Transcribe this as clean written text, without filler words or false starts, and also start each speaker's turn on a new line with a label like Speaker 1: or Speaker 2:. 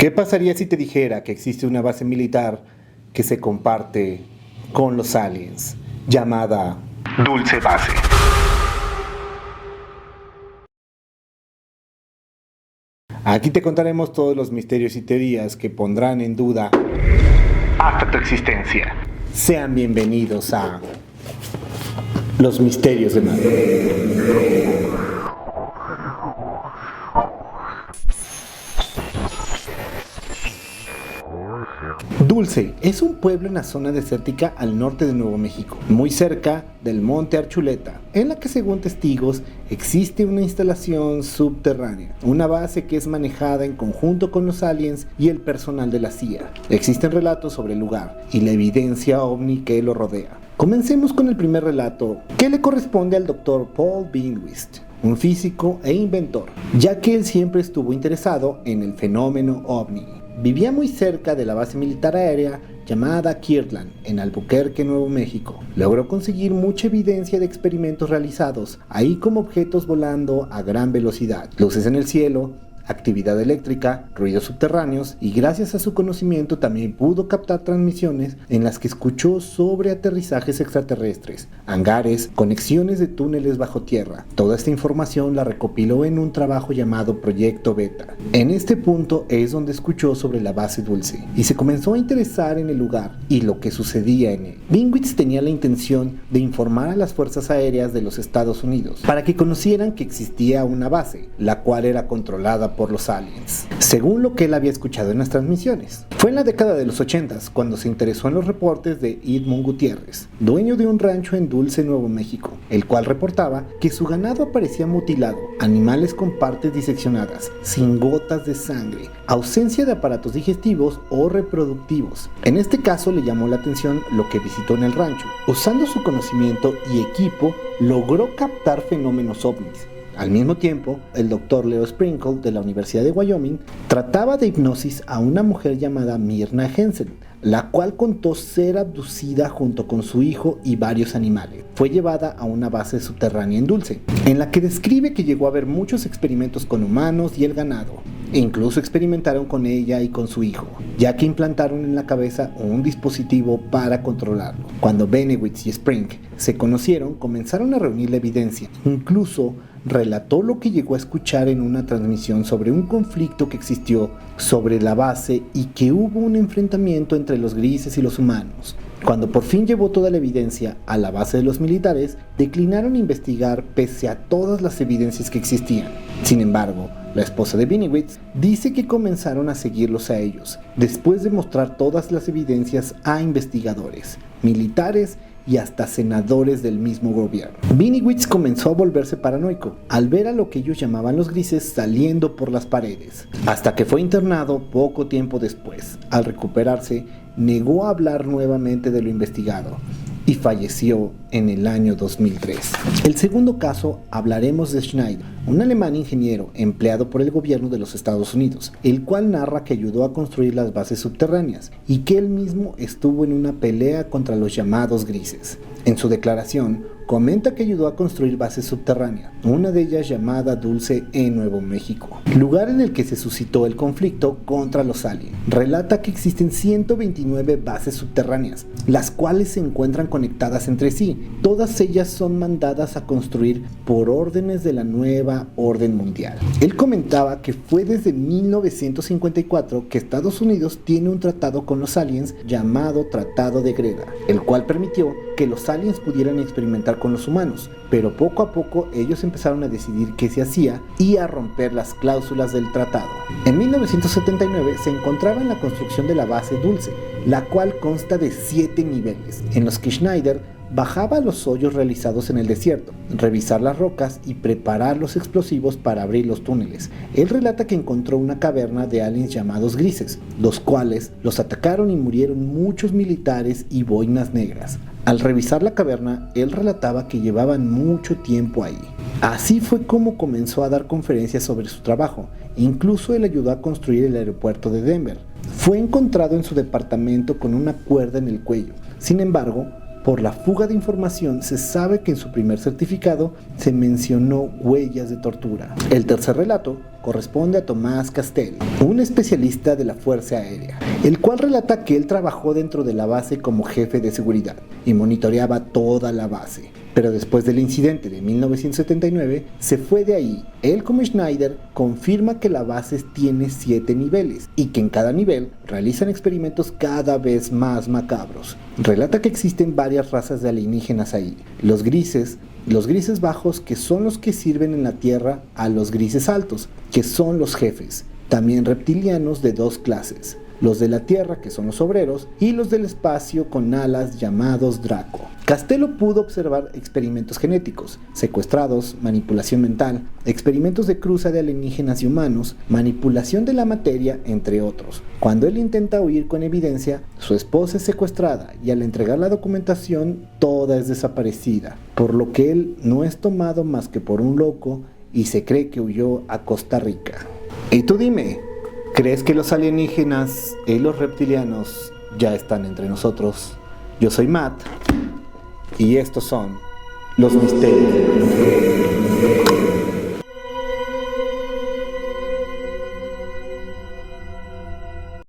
Speaker 1: ¿Qué pasaría si te dijera que existe una base militar que se comparte con los aliens, llamada Dulce Base? Aquí te contaremos todos los misterios y teorías que pondrán en duda hasta tu existencia. Sean bienvenidos a Los Misterios de Madrid. Dulce es un pueblo en la zona desértica al norte de Nuevo México, muy cerca del monte Archuleta, en la que según testigos existe una instalación subterránea, una base que es manejada en conjunto con los aliens y el personal de la CIA. Existen relatos sobre el lugar y la evidencia ovni que lo rodea. Comencemos con el primer relato, que le corresponde al Dr. Paul Binquist, un físico e inventor, ya que él siempre estuvo interesado en el fenómeno ovni. Vivía muy cerca de la base militar aérea llamada Kirtland, en Albuquerque, Nuevo México. Logró conseguir mucha evidencia de experimentos realizados, ahí como objetos volando a gran velocidad, luces en el cielo, actividad eléctrica, ruidos subterráneos, y gracias a su conocimiento también pudo captar transmisiones en las que escuchó sobre aterrizajes extraterrestres, hangares, conexiones de túneles bajo tierra. Toda esta información la recopiló en un trabajo llamado Proyecto Beta. En este punto es donde escuchó sobre la base Dulce y se comenzó a interesar en el lugar y lo que sucedía en él. Binquist tenía la intención de informar a las fuerzas aéreas de los Estados Unidos para que conocieran que existía una base, la cual era controlada por los aliens, según lo que él había escuchado en las transmisiones. Fue en la década de los 80s cuando se interesó en los reportes de Edmund Gutiérrez, dueño de un rancho en Dulce, Nuevo México, el cual reportaba que su ganado aparecía mutilado, animales con partes diseccionadas, sin gotas de sangre, ausencia de aparatos digestivos o reproductivos. En este caso le llamó la atención lo que visitó en el rancho. Usando su conocimiento y equipo, logró captar fenómenos ovnis. Al mismo tiempo, el Dr. Leo Sprinkle de la Universidad de Wyoming trataba de hipnosis a una mujer llamada Myrna Hensen, la cual contó ser abducida junto con su hijo y varios animales. Fue llevada a una base subterránea en Dulce, en la que describe que llegó a ver muchos experimentos con humanos y el ganado. E incluso experimentaron con ella y con su hijo, ya que implantaron en la cabeza un dispositivo para controlarlo. Cuando Benewitz y Spring se conocieron, comenzaron a reunir la evidencia. Incluso relató lo que llegó a escuchar en una transmisión sobre un conflicto que existió sobre la base y que hubo un enfrentamiento entre los grises y los humanos. Cuando por fin llevó toda la evidencia a la base de los militares, declinaron investigar pese a todas las evidencias que existían. Sin embargo, la esposa de Binewitz dice que comenzaron a seguirlos a ellos, después de mostrar todas las evidencias a investigadores, militares y hasta senadores del mismo gobierno. Binewitz comenzó a volverse paranoico al ver a lo que ellos llamaban los grises saliendo por las paredes, hasta que fue internado poco tiempo después. Al recuperarse, negó a hablar nuevamente de lo investigado y falleció en el año 2003. El segundo caso, hablaremos de Schneider, un alemán ingeniero empleado por el gobierno de los Estados Unidos, el cual narra que ayudó a construir las bases subterráneas y que él mismo estuvo en una pelea contra los llamados grises. En su declaración, comenta que ayudó a construir bases subterráneas, una de ellas llamada Dulce en Nuevo México, lugar en el que se suscitó el conflicto contra los aliens. Relata que existen 129 bases subterráneas, las cuales se encuentran conectadas entre sí. Todas ellas son mandadas a construir por órdenes de la nueva orden mundial. Él comentaba que fue desde 1954 que Estados Unidos tiene un tratado con los aliens llamado Tratado de Greda, el cual permitió que los aliens pudieran experimentar con los humanos, pero poco a poco ellos empezaron a decidir qué se hacía y a romper las cláusulas del tratado. En 1979 se encontraba en la construcción de la base Dulce, la cual consta de 7 niveles, en los que Schneider bajaba a los hoyos realizados en el desierto, revisar las rocas y preparar los explosivos para abrir los túneles. Él relata que encontró una caverna de aliens llamados grises, los cuales los atacaron y murieron muchos militares y boinas negras. Al revisar la caverna, él relataba que llevaban mucho tiempo ahí. Así fue como comenzó a dar conferencias sobre su trabajo. Incluso él ayudó a construir el aeropuerto de Denver. Fue encontrado en su departamento con una cuerda en el cuello. Sin embargo, por la fuga de información, se sabe que en su primer certificado se mencionó huellas de tortura. El tercer relato corresponde a Tomás Castell, un especialista de la Fuerza Aérea, el cual relata que él trabajó dentro de la base como jefe de seguridad y monitoreaba toda la base. Pero después del incidente de 1979, se fue de ahí. Él, como Schneider, confirma que la base tiene 7 niveles y que en cada nivel realizan experimentos cada vez más macabros. Relata que existen varias razas de alienígenas ahí. Los grises bajos, que son los que sirven en la Tierra, a los grises altos, que son los jefes. También reptilianos de 2 clases. Los de la Tierra, que son los obreros, y los del espacio con alas llamados Draco. Castello pudo observar experimentos genéticos, secuestrados, manipulación mental, experimentos de cruza de alienígenas y humanos, manipulación de la materia, entre otros. Cuando él intenta huir con evidencia, su esposa es secuestrada y al entregar la documentación, toda es desaparecida, por lo que él no es tomado más que por un loco y se cree que huyó a Costa Rica. Y tú dime, ¿crees que los alienígenas y los reptilianos ya están entre nosotros? Yo soy Matt y estos son los misterios.